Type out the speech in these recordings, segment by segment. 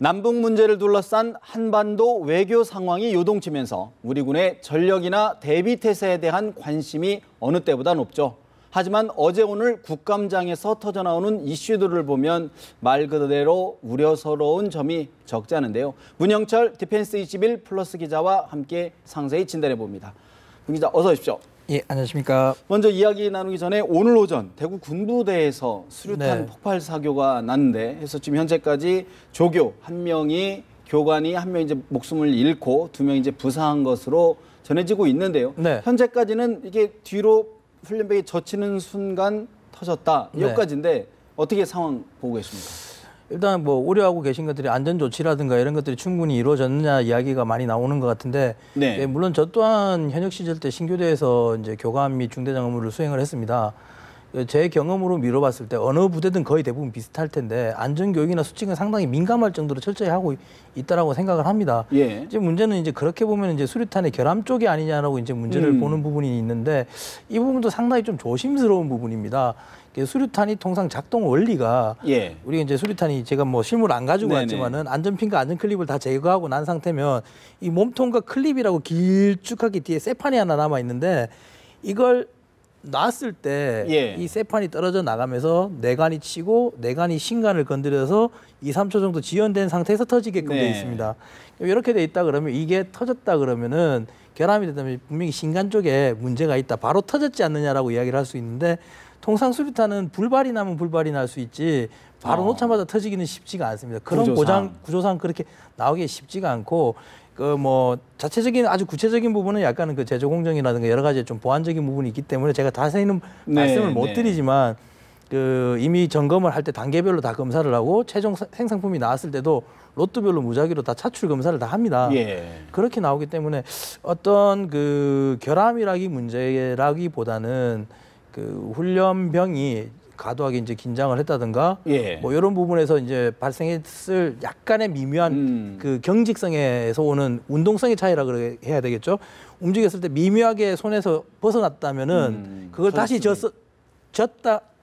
남북 문제를 둘러싼 한반도 외교 상황이 요동치면서 우리 군의 전력이나 대비태세에 대한 관심이 어느 때보다 높죠. 하지만 어제 오늘 국감장에서 터져나오는 이슈들을 보면 말 그대로 우려스러운 점이 적지 않은데요. 문영철 디펜스 21 플러스 기자와 함께 상세히 진단해 봅니다. 문 기자 어서 오십시오. 예, 안녕하십니까. 먼저 이야기 나누기 전에 오늘 오전 대구 군부대에서 수류탄 폭발 사고가 났는데 해서 지금 현재까지 조교 한 명이 교관이 한 명 이제 목숨을 잃고 두 명 이제 부상한 것으로 전해지고 있는데요. 네. 현재까지는 이게 뒤로 훈련병이 젖히는 순간 터졌다 여기까지인데 어떻게 상황 보고 계십니까? 일단 뭐 우려하고 계신 것들이 안전 조치라든가 이런 것들이 충분히 이루어졌느냐 이야기가 많이 나오는 것 같은데, 네. 예, 물론 저 또한 현역 시절 때 신교대에서 이제 교관 및 중대장 업무를 수행을 했습니다. 제 경험으로 미뤄봤을 때 어느 부대든 거의 대부분 비슷할 텐데 안전 교육이나 수칙은 상당히 민감할 정도로 철저히 하고 있다라고 생각을 합니다. 예. 이제 문제는 이제 그렇게 보면 이제 수류탄의 결함 쪽이 아니냐라고 이제 문제를 보는 부분이 있는데, 이 부분도 상당히 좀 조심스러운 부분입니다. 수류탄이 통상 작동 원리가, 예. 우리 이제 수류탄이 제가 뭐 실물 안 가지고 왔지만은 안전핀과 안전 클립을 다 제거하고 난 상태면 이 몸통과 클립이라고 길쭉하게 뒤에 쇠판이 하나 남아 있는데, 이걸 놨을 때 이 쇠판이 떨어져 나가면서 내관이 치고 내관이 신관을 건드려서 2, 3초 정도 지연된 상태에서 터지게끔 되어 있습니다. 이렇게 돼 있다 그러면, 이게 터졌다 그러면은 결함이 되다면 분명히 신관 쪽에 문제가 있다, 바로 터졌지 않느냐라고 이야기를 할 수 있는데, 통상 수류탄은 불발이 나면 불발이 날 수 있지 바로 놓자마자 터지기는 쉽지가 않습니다. 그런 구조상 그렇게 나오기 쉽지가 않고, 그 뭐 자체적인 아주 구체적인 부분은 약간은 그 제조 공정이라든가 여러 가지 좀 보완적인 부분이 있기 때문에 제가 자세히는 말씀을 못 드리지만, 그 이미 점검을 할 때 단계별로 다 검사를 하고 최종 생산품이 나왔을 때도 로트별로 무작위로 다 차출 검사를 다 합니다. 그렇게 나오기 때문에 어떤 그 결함이라기 문제라기보다는 그 훈련병이 과도하게 이제 긴장을 했다든가 뭐 이런 부분에서 이제 발생했을 약간의 미묘한 그 경직성에서 오는 운동성의 차이라 그래 해야 되겠죠. 움직였을 때 미묘하게 손에서 벗어났다면은 그걸 다시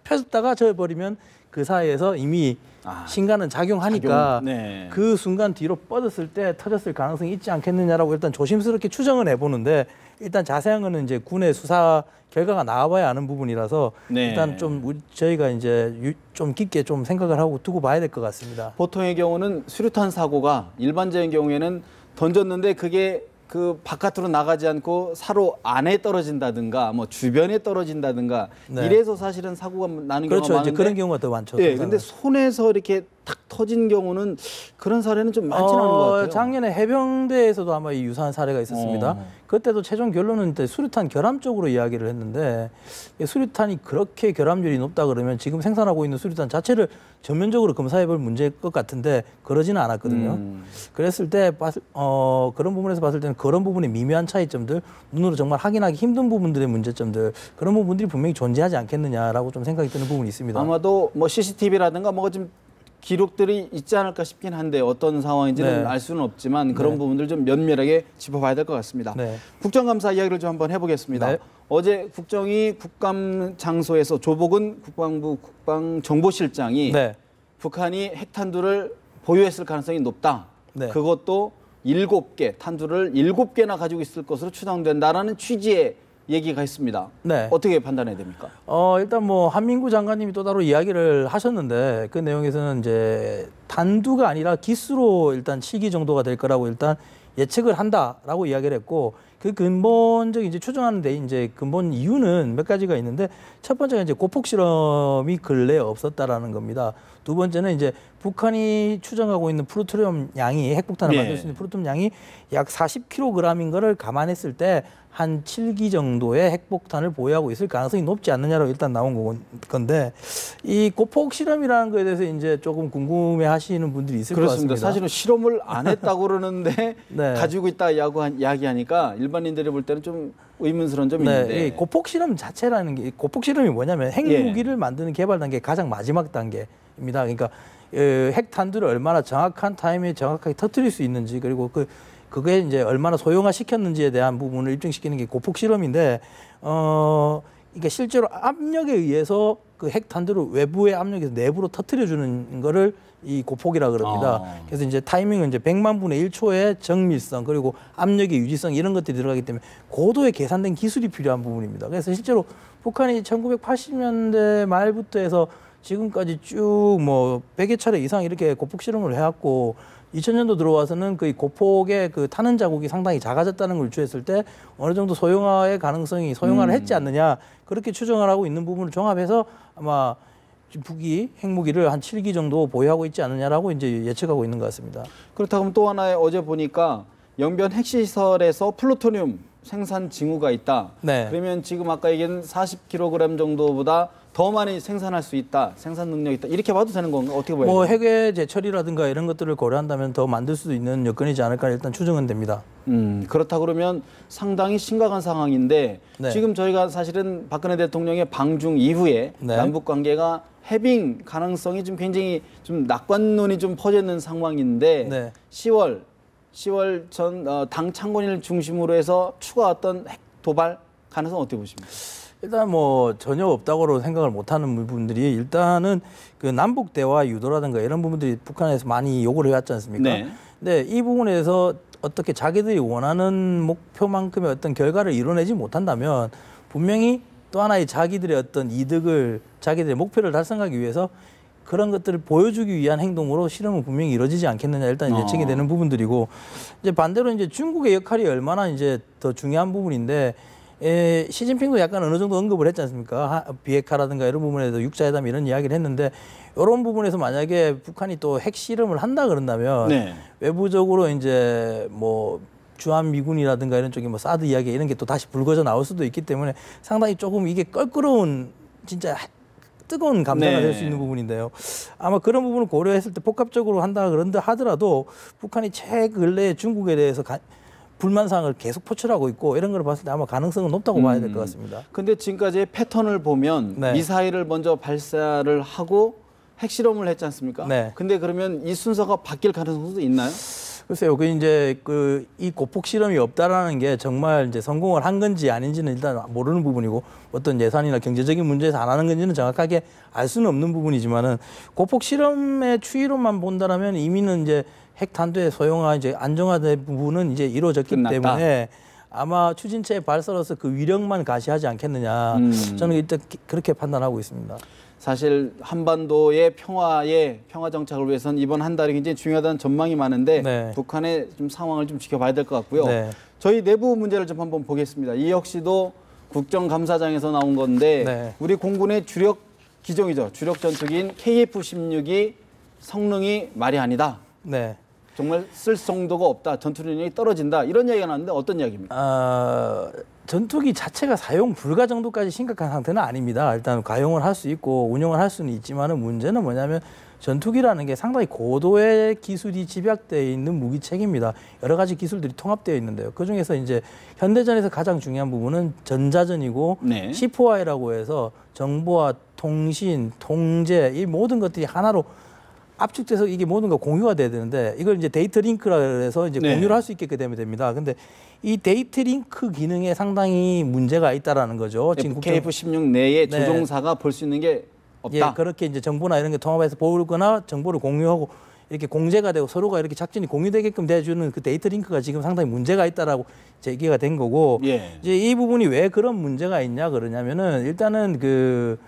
폈다가 져버리면 그 사이에서 이미 신관은 작용하니까 그 순간 뒤로 뻗었을 때 터졌을 가능성이 있지 않겠느냐라고 일단 조심스럽게 추정을 해보는데, 일단 자세한 거는 이제 군의 수사 결과가 나와봐야 아는 부분이라서 일단 좀 저희가 이제 좀 깊게 좀 생각을 하고 두고 봐야 될 것 같습니다. 보통의 경우는 수류탄 사고가 일반적인 경우에는 던졌는데 그게 그 바깥으로 나가지 않고 사로 안에 떨어진다든가 뭐 주변에 떨어진다든가 이래서 사실은 사고가 나는 경우가 많은데, 이제 그런 경우가 더 많죠. 근데 손에서 이렇게 탁 터진 경우는 그런 사례는 좀 많지는 않은 것 같아요. 작년에 해병대에서도 아마 이 유사한 사례가 있었습니다. 그때도 최종 결론은 수류탄 결함 쪽으로 이야기를 했는데, 수류탄이 그렇게 결함률이 높다 그러면 지금 생산하고 있는 수류탄 자체를 전면적으로 검사해볼 문제일 것 같은데 그러지는 않았거든요. 그랬을 때 그런 부분에서 봤을 때는 그런 부분의 미묘한 차이점들, 눈으로 정말 확인하기 힘든 부분들의 문제점들, 그런 부분들이 분명히 존재하지 않겠느냐라고 좀 생각이 드는 부분이 있습니다. 아마도 뭐 CCTV라든가 뭐가 좀 기록들이 있지 않을까 싶긴 한데 어떤 상황인지는 알 수는 없지만 그런 부분들 좀 면밀하게 짚어봐야 될 것 같습니다. 국정감사 이야기를 좀 한번 해보겠습니다. 어제 국정이 국감 장소에서 조복은 국방부 국방정보실장이 북한이 핵탄두를 보유했을 가능성이 높다. 그것도 7개, 탄두를 7개나 가지고 있을 것으로 추정된다라는 취지의 얘기가 있습니다. 어떻게 판단해야 됩니까? 일단 뭐 한민구 장관님이 또 따로 이야기를 하셨는데, 그 내용에서는 이제 탄두가 아니라 기수로 일단 7기 정도가 될 거라고 일단 예측을 한다라고 이야기를 했고, 그 근본적인 이제 추정하는데 이제 근본 이유는 몇 가지가 있는데, 첫 번째가 이제 고폭 실험이 근래에 없었다라는 겁니다. 두 번째는 이제 북한이 추정하고 있는 플루토늄 양이, 핵폭탄을 만들 수 있는 플루토늄 양이 약 40kg인 거를 감안했을 때 한 7기 정도의 핵폭탄을 보유하고 있을 가능성이 높지 않느냐로 일단 나온 건데, 이 고폭 실험이라는 거에 대해서 이제 조금 궁금해 하시는 분들이 있을 것 같습니다. 사실은 실험을 안 했다고 그러는데 가지고 있다 이야기하니까 일반인들이 볼 때는 좀 의문스러운 점이 있는데, 고폭 실험 자체라는 게, 고폭 실험이 뭐냐면 핵무기를 만드는 개발 단계 가장 마지막 단계입니다. 그러니까 핵탄두를 얼마나 정확한 타이밍에 정확하게 터뜨릴 수 있는지, 그리고 그게 이제 얼마나 소형화 시켰는지에 대한 부분을 입증시키는 게 고폭 실험인데, 이게 실제로 압력에 의해서 그 핵탄두를 외부의 압력에서 내부로 터뜨려주는 거를 이 고폭이라 그럽니다. 그래서 이제 타이밍은 이제 100만 분의 1초의 정밀성 그리고 압력의 유지성 이런 것들이 들어가기 때문에 고도의 계산된 기술이 필요한 부분입니다. 그래서 실제로 북한이 1980년대 말부터 해서 지금까지 쭉 뭐 100여 차례 이상 이렇게 고폭 실험을 해왔고 2000년도 들어와서는 그 고폭의 그 타는 자국이 상당히 작아졌다는 걸 유추했을 때 어느 정도 소형화의 가능성이 소형화를 했지 않느냐 그렇게 추정을 하고 있는 부분을 종합해서 아마 북이 핵무기를 한 7기 정도 보유하고 있지 않느냐라고 이제 예측하고 있는 것 같습니다. 그렇다면 또 하나의 어제 보니까 영변 핵시설에서 플루토늄 생산 징후가 있다. 네. 그러면 지금 아까 얘기한 40kg 정도보다 더 많이 생산할 수 있다. 생산 능력이 있다. 이렇게 봐도 되는 건가? 어떻게 봐야 돼요? 뭐 핵의 제철이라든가 이런 것들을 고려한다면 더 만들 수도 있는 여건이지 않을까 일단 추정은 됩니다. 그렇다 그러면 상당히 심각한 상황인데 네. 지금 저희가 사실은 박근혜 대통령의 방중 이후에 네. 남북 관계가 해빙 가능성이 좀 굉장히 좀 낙관론이 좀 퍼져 있는 상황인데 네. 10월 전 당 창건일 중심으로 해서 추가 어떤 핵 도발 가능성 어떻게 보십니까? 일단 뭐 전혀 없다고 생각을 못하는 부분들이 일단은 그 남북 대화 유도라든가 이런 부분들이 북한에서 많이 요구를 해왔지 않습니까? 네. 근데 이 부분에서 어떻게 자기들이 원하는 목표만큼의 어떤 결과를 이뤄내지 못한다면 분명히 또 하나의 자기들의 어떤 이득을 자기들의 목표를 달성하기 위해서 그런 것들을 보여주기 위한 행동으로 실험은 분명히 이루어지지 않겠느냐 일단 예측이 되는 부분들이고 이제 반대로 이제 중국의 역할이 얼마나 이제 더 중요한 부분인데 시진핑도 약간 어느 정도 언급을 했지 않습니까? 비핵화라든가 이런 부분에서 육자회담 이런 이야기를 했는데 이런 부분에서 만약에 북한이 또 핵 실험을 한다 그런다면 네. 외부적으로 이제 뭐 주한미군이라든가 이런 쪽에 뭐 사드 이야기 이런 게 또 다시 불거져 나올 수도 있기 때문에 상당히 조금 이게 껄끄러운 진짜 뜨거운 감자가 네. 될 수 있는 부분인데요. 아마 그런 부분을 고려했을 때 복합적으로 한다 그런다 하더라도 북한이 최근래에 중국에 대해서 불만사항을 계속 포출하고 있고 이런 걸 봤을 때 아마 가능성은 높다고 봐야 될 것 같습니다. 근데 지금까지의 패턴을 보면 네. 미사일을 먼저 발사를 하고 핵실험을 했지 않습니까? 네. 근데 그러면 이 순서가 바뀔 가능성도 있나요? 글쎄요, 그 이제 이 고폭 실험이 없다라는 게 정말 이제 성공을 한 건지 아닌지는 일단 모르는 부분이고 어떤 예산이나 경제적인 문제에서 안 하는 건지는 정확하게 알 수는 없는 부분이지만은 고폭 실험의 추이로만 본다라면 이미는 이제 핵 탄두의 소형화 이제 안정화된 부분은 이제 이루어졌기 끝났다. 때문에 아마 추진체의 발사로서 그 위력만 가시하지 않겠느냐 저는 일단 그렇게 판단하고 있습니다. 사실 한반도의 평화 정착을 위해서는 이번 한 달이 굉장히 중요하다는 전망이 많은데 네. 북한의 좀 상황을 좀 지켜봐야 될 것 같고요. 네. 저희 내부 문제를 좀 한번 보겠습니다. 이 역시도 국정감사장에서 나온 건데 네. 우리 공군의 주력 기종이죠. 주력 전투기인 KF-16이 성능이 말이 아니다. 네. 정말 쓸 정도가 없다. 전투 능력이 떨어진다. 이런 이야기가 나왔는데 어떤 이야기입니까? 전투기 자체가 사용 불가 정도까지 심각한 상태는 아닙니다. 일단 가용을 할 수 있고 운영을 할 수는 있지만은 문제는 뭐냐면 전투기라는 게 상당히 고도의 기술이 집약되어 있는 무기체계입니다. 여러 가지 기술들이 통합되어 있는데요. 그 중에서 이제 현대전에서 가장 중요한 부분은 전자전이고 네. C4I라고 해서 정보와 통신, 통제 이 모든 것들이 하나로 압축돼서 이게 모든 거 공유가 돼야 되는데 이걸 이제 데이터 링크라 해서 이제 네. 공유를 할 수 있게 되면 됩니다. 근데 이 데이터 링크 기능에 상당히 문제가 있다라는 거죠. 지금 KF-16 내에 네. 조종사가 볼 수 있는 게 없다. 예, 그렇게 이제 정보나 이런 게 통합해서 보거나 정보를 공유하고 이렇게 공제가 되고 서로가 이렇게 작전이 공유되게끔 돼주는 그 데이터 링크가 지금 상당히 문제가 있다라고 제기가 된 거고 예. 이제 이 부분이 왜 그런 문제가 있냐 그러냐면은 일단은 그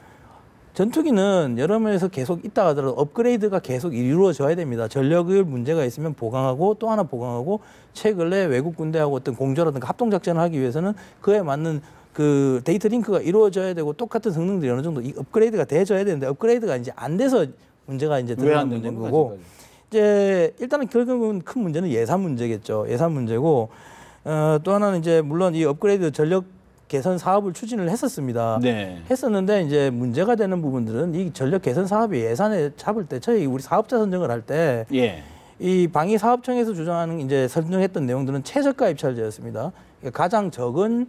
전투기는 여러 면에서 계속 있다 하더라도 업그레이드가 계속 이루어져야 됩니다. 전력을 문제가 있으면 보강하고 또 하나 보강하고 최근에 외국 군대하고 어떤 공조라든가 합동작전을 하기 위해서는 그에 맞는 그 데이터 링크가 이루어져야 되고 똑같은 성능들이 어느 정도 업그레이드가 돼줘야 되는데 업그레이드가 이제 안 돼서 문제가 이제 드러난 문제인 거고 이제 일단은 결국은 큰 문제는 예산 문제겠죠. 예산 문제고 또 하나는 이제 물론 이 업그레이드 전력 개선 사업을 추진을 했었습니다. 네. 했었는데 이제 문제가 되는 부분들은 이 전력 개선 사업이 예산에 잡을 때 저희 우리 사업자 선정을 할 때 이 방위 사업청에서 주장하는 이제 선정했던 내용들은 최저가 입찰제였습니다. 그러니까 가장 적은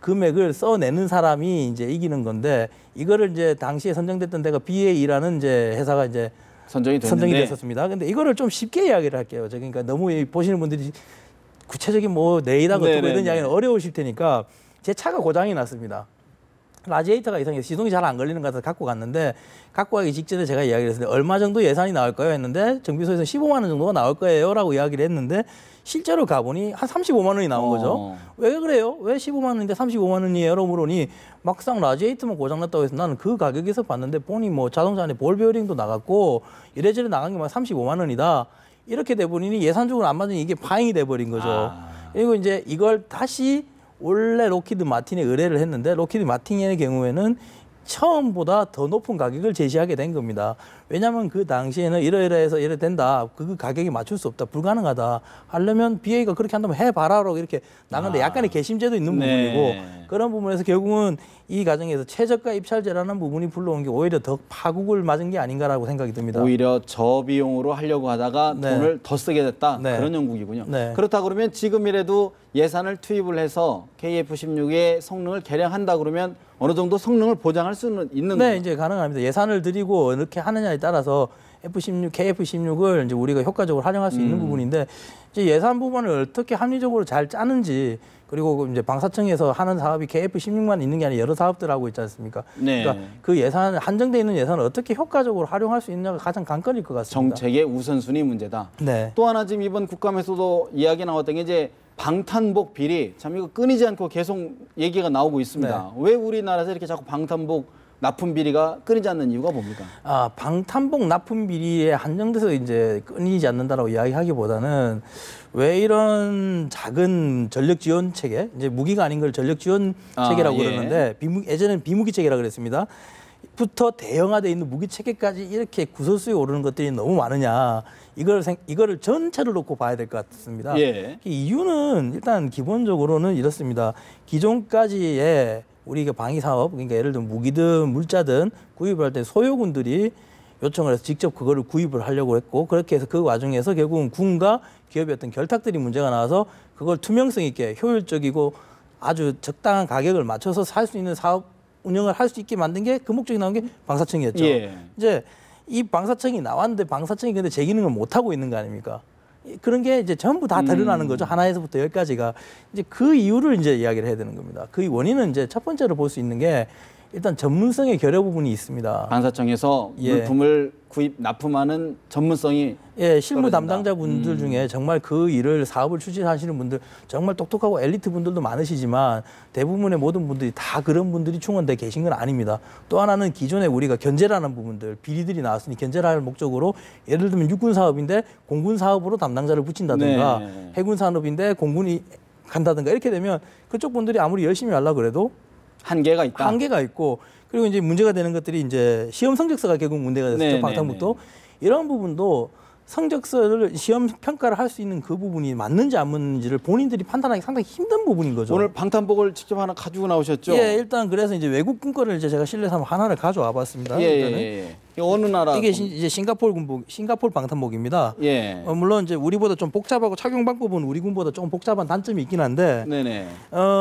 금액을 써내는 사람이 이제 이기는 건데 이거를 이제 당시에 선정됐던 데가 BAE라는 이제 회사가 이제 선정이 됐었습니다. 근데 이거를 좀 쉽게 이야기를 할게요. 그러니까 너무 보시는 분들이 구체적인 뭐 내이다 어쩌고 이런 이야기는 어려우실 테니까 제 차가 고장이 났습니다. 라지에이터가 이상해서 시동이 잘 안 걸리는 것 같아서 갖고 갔는데 갖고 가기 직전에 제가 이야기를 했는데 얼마 정도 예산이 나올까요? 했는데 정비소에서 15만 원 정도가 나올 거예요 라고 이야기를 했는데 실제로 가보니 한 35만 원이 나온 거죠. 왜 그래요? 왜 15만 원인데 35만 원이에요? 라고 물으니 막상 라지에이터만 고장났다고 해서 나는 그 가격에서 봤는데 보니 뭐 자동차 안에 볼 베어링도 나갔고 이래저래 나간 게 막 35만 원이다. 이렇게 돼버리니 예산적으로 안 맞으니 이게 파행이 돼버린 거죠. 그리고 이제 이걸 다시 원래 로키드 마틴에 의뢰를 했는데 로키드 마틴의 경우에는 처음보다 더 높은 가격을 제시하게 된 겁니다. 왜냐하면 그 당시에는 이러이러해서 이래 된다. 그 가격이 맞출 수 없다. 불가능하다. 하려면 BA가 그렇게 한다면 해봐라라고 이렇게 나가는데 약간의 개심제도 있는 부분이고 그런 부분에서 결국은 이 과정에서 최저가 입찰제라는 부분이 불러온 게 오히려 더 파국을 맞은 게 아닌가라고 생각이 듭니다. 오히려 저비용으로 하려고 하다가 돈을 더 쓰게 됐다. 그런 형국이군요. 그렇다 그러면 지금이라도 예산을 투입을 해서 KF16의 성능을 개량한다 그러면 어느 정도 성능을 보장할 수는 있는 거죠? 네, 이제 가능합니다. 예산을 들이고 어떻게 하느냐에 따라서 F16, KF16을 이제 우리가 효과적으로 활용할 수 있는 부분인데 이제 예산 부분을 어떻게 합리적으로 잘 짜는지 그리고 이제 방사청에서 하는 사업이 KF16만 있는 게 아니라 여러 사업들 하고 있지 않습니까? 그러니까 그 예산 한정돼 있는 예산을 어떻게 효과적으로 활용할 수 있느냐가 가장 관건일 것 같습니다. 정책의 우선순위 문제다. 또 하나 지금 이번 국감에서도 이야기 나왔던 게 이제 방탄복 비리 참 이거 끊이지 않고 계속 얘기가 나오고 있습니다. 왜 우리나라에서 이렇게 자꾸 방탄복 납품 비리가 끊이지 않는 이유가 뭡니까? 방탄복 납품 비리에 한정돼서 이제 끊이지 않는다라고 이야기하기보다는 왜 이런 작은 전력 지원 체계, 이제 무기가 아닌 걸 전력 지원 체계라고 그러는데 예전에는 비무기 체계라고 그랬습니다. 부터 대형화되어 있는 무기 체계까지 이렇게 구설수에 오르는 것들이 너무 많으냐. 이거를 전체를 놓고 봐야 될 것 같습니다. 이유는 일단 기본적으로는 이렇습니다. 기존까지의 우리가 방위 사업, 그러니까 예를 들면 무기든 물자든 구입을 할 때 소요군들이 요청을 해서 직접 그거를 구입을 하려고 했고 그렇게 해서 그 과정에서 결국은 군과 기업의 어떤 결탁들이 문제가 나와서 그걸 투명성 있게 효율적이고 아주 적당한 가격을 맞춰서 살 수 있는 사업 운영을 할 수 있게 만든 게 그 목적이 나온 게 방사청이었죠. 이제 이 방사청이 나왔는데 방사청이 근데 제 기능을 못 하고 있는 거 아닙니까? 그런 게 이제 전부 다 드러나는 거죠. 하나에서부터 열까지가 이제 그 이유를 이제 이야기를 해야 되는 겁니다. 그 원인은 이제 첫 번째로 볼 수 있는 게 일단 전문성의 결여 부분이 있습니다. 방사청에서 물품을 구입 납품하는 전문성이 실무 담당자분들 중에 정말 그 일을 사업을 추진하시는 분들 정말 똑똑하고 엘리트 분들도 많으시지만 대부분의 모든 분들이 다 그런 분들이 충원돼 계신 건 아닙니다. 또 하나는 기존에 우리가 견제라는 부분들 비리들이 나왔으니 견제를 할 목적으로 예를 들면 육군 사업인데 공군 사업으로 담당자를 붙인다든가 해군 산업인데 공군이 간다든가 이렇게 되면 그쪽 분들이 아무리 열심히 하려고 그래도 한계가 있다. 한계가 있고 그리고 이제 문제가 되는 것들이 이제 시험 성적서가 결국 문제가 됐었죠. 방탄복도 이런 부분도 성적서를 시험 평가를 할 수 있는 그 부분이 맞는지 안 맞는지를 본인들이 판단하기 상당히 힘든 부분인 거죠. 오늘 방탄복을 직접 하나 가지고 나오셨죠? 일단 그래서 이제 외국 군거를 이제 제가 실내에서 하나를 가져와 봤습니다. 어느 나라? 이게 이제 싱가포르 방탄복입니다. 물론 이제 우리보다 좀 복잡하고 착용 방법은 우리 군보다 좀 복잡한 단점이 있긴 한데,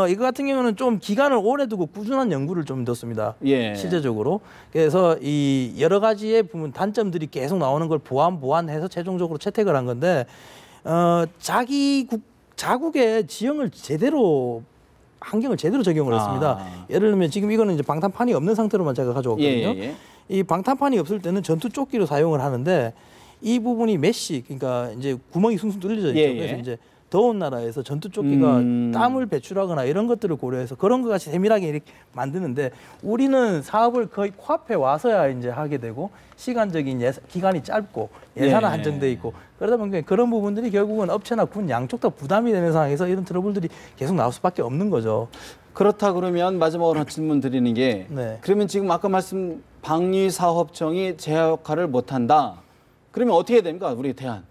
이거 같은 경우는 좀 기간을 오래 두고 꾸준한 연구를 좀 뒀습니다. 실제적으로. 그래서 이 여러 가지의 부분 단점들이 계속 나오는 걸 보완해서 최종적으로 채택을 한 건데, 자국의 지형을 제대로 환경을 제대로 적용을 했습니다. 예를 들면 지금 이거는 이제 방탄판이 없는 상태로만 제가 가져왔거든요. 이 방탄판이 없을 때는 전투 조끼로 사용을 하는데 이 부분이 메쉬, 그러니까 이제 구멍이 숭숭 뚫려져 있죠. 그래서 이제 더운 나라에서 전투 조끼가 땀을 배출하거나 이런 것들을 고려해서 그런 것 같이 세밀하게 이렇게 만드는데 우리는 사업을 거의 코앞에 와서야 이제 하게 되고 시간적인 기간이 짧고 예산은 한정돼 있고 그러다 보니까 그런 부분들이 결국은 업체나 군 양쪽 다 부담이 되는 상황에서 이런 트러블들이 계속 나올 수밖에 없는 거죠. 그렇다 그러면 마지막으로 한 질문 드리는 게 그러면 지금 아까 말씀 방위사업청이 제 역할을 못한다. 그러면 어떻게 해야 됩니까? 우리 대안.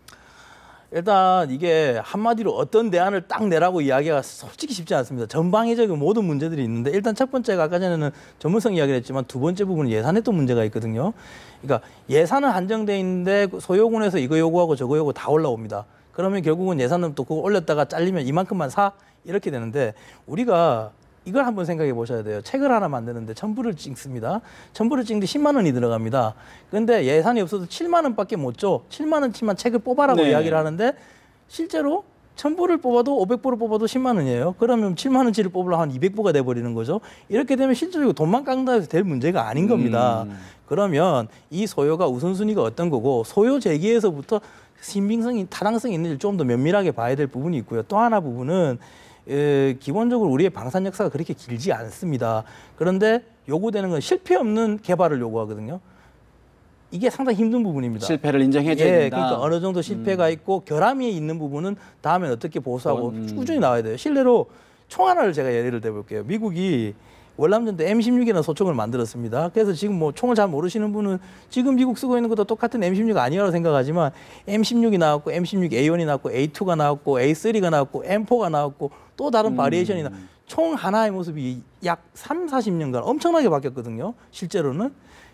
일단 이게 한마디로 어떤 대안을 딱 내라고 이야기가 솔직히 쉽지 않습니다. 전방위적인 모든 문제들이 있는데 일단 첫 번째가 아까 전에는 전문성 이야기를 했지만 두 번째 부분은 예산에 또 문제가 있거든요. 그러니까 예산은 한정돼 있는데 소요군에서 이거 요구하고 저거 요구 다 올라옵니다. 그러면 결국은 예산은 또 그거 올렸다가 잘리면 이만큼만 사 이렇게 되는데 우리가 이걸 한번 생각해 보셔야 돼요. 책을 하나 만드는데 1,000부를 찍습니다. 1,000부를 찍는데 10만 원이 들어갑니다. 그런데 예산이 없어서 7만 원밖에 못 줘. 7만 원치만 책을 뽑아라고 이야기를 하는데 실제로 1000보를 뽑아도 500보를 뽑아도 10만 원이에요. 그러면 7만 원치를 뽑으려면 한 200보가 돼버리는 거죠. 이렇게 되면 실질적으로 돈만 깎는다 해서 될 문제가 아닌 겁니다. 그러면 이 소요가 우선순위가 어떤 거고 소요 제기에서부터 신빙성이 타당성이 있는지 좀 더 면밀하게 봐야 될 부분이 있고요. 또 하나 부분은 기본적으로 우리의 방산 역사가 그렇게 길지 않습니다. 그런데 요구되는 건 실패 없는 개발을 요구하거든요. 이게 상당히 힘든 부분입니다. 실패를 인정해줘야 된다. 그러니까 어느 정도 실패가 있고 결함이 있는 부분은 다음엔 어떻게 보수하고 꾸준히 나와야 돼요. 실례로 총 하나를 제가 예를 들어볼게요. 미국이 월남전 때 M16이라는 소총을 만들었습니다. 그래서 지금 뭐 총을 잘 모르시는 분은 지금 미국 쓰고 있는 것도 똑같은 M16 아니라고 생각하지만 M16이 나왔고 M16A1이 나왔고 A2가 나왔고 A3가 나왔고 M4가 나왔고 또 다른 바리에이션이 총 하나의 모습이 약 3, 40년간 엄청나게 바뀌었거든요. 실제로는.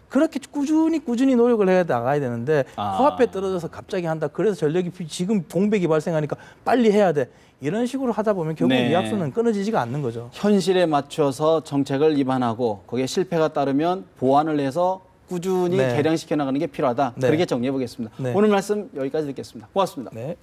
그렇게 꾸준히 노력을 해 나가야 되는데 코앞에 떨어져서 갑자기 한다. 그래서 전력이 지금 공백이 발생하니까 빨리 해야 돼. 이런 식으로 하다 보면 결국 이 약수는 끊어지지가 않는 거죠. 현실에 맞춰서 정책을 입안하고 거기에 실패가 따르면 보완을 해서 꾸준히 개량시켜 나가는 게 필요하다. 그렇게 정리해 보겠습니다. 오늘 말씀 여기까지 듣겠습니다. 고맙습니다. 네.